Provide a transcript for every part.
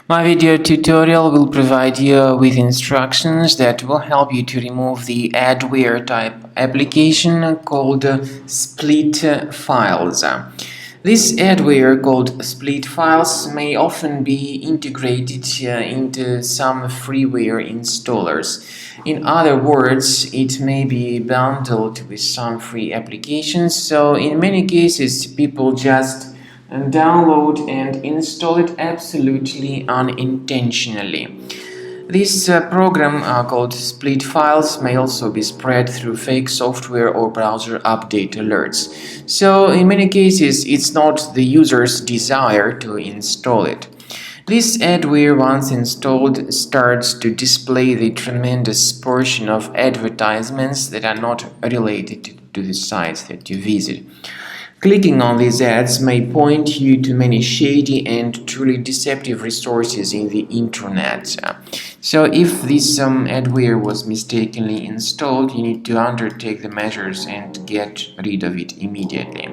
My video tutorial will provide you with instructions that will help you to remove the adware type application called split files. This adware called split files may often be integrated into some freeware installers. In other words, it may be bundled with some free applications, so in many cases people just and download and install it absolutely unintentionally. This program called split files may also be spread through fake software or browser update alerts. So in many cases it's not the user's desire to install it. This adware, once installed, starts to display the tremendous portion of advertisements that are not related to the sites that you visit. Clicking on these ads may point you to many shady and truly deceptive resources in the internet. So if this adware was mistakenly installed, you need to undertake the measures and get rid of it immediately.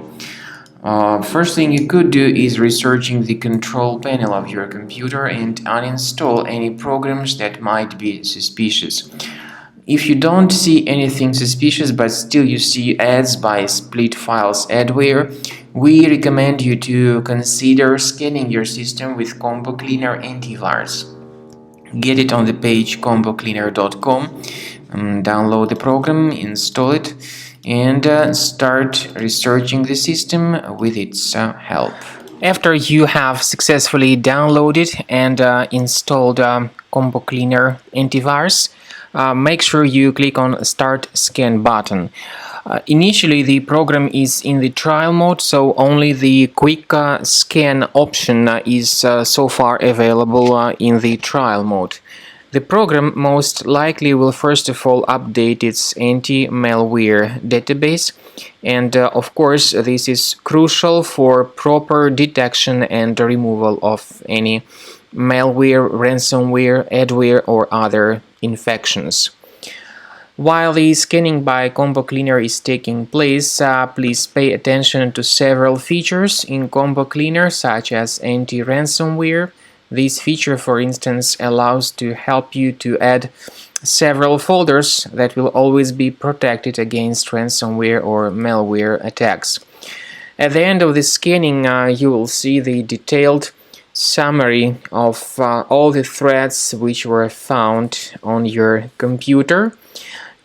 First thing you could do is researching the control panel of your computer and uninstall any programs that might be suspicious. If you don't see anything suspicious but still you see ads by Split Files adware, we recommend you to consider scanning your system with Combo Cleaner antivirus. Get it on the page combocleaner.com, download the program, install it, and start researching the system with its help. After you have successfully downloaded and installed Combo Cleaner antivirus, make sure you click on Start Scan button. Initially the program is in the trial mode, so only the quick scan option is so far available in the trial mode. The program most likely will first of all update its anti-malware database, and of course this is crucial for proper detection and removal of any malware, ransomware, adware or other infections. While the scanning by Combo Cleaner is taking place, please pay attention to several features in Combo Cleaner, such as anti-ransomware. This feature, for instance, allows to help you to add several folders that will always be protected against ransomware or malware attacks. At the end of the scanning, you will see the detailed summary of all the threads which were found on your computer.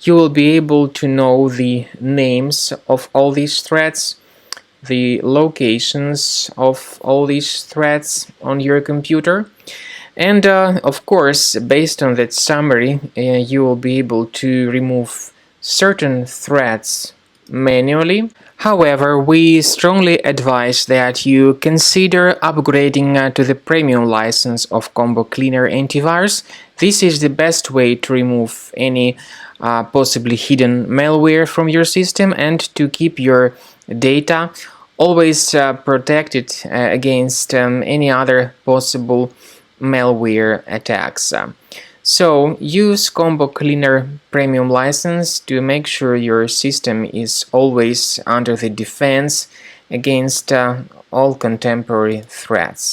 You will be able to know the names of all these threads, the locations of all these threads on your computer, and of course, based on that summary, you will be able to remove certain threads manually. However, we strongly advise that you consider upgrading to the premium license of Combo Cleaner antivirus. This is the best way to remove any possibly hidden malware from your system and to keep your data always protected against any other possible malware attacks. So use Combo Cleaner Premium license to make sure your system is always under the defense against all contemporary threats.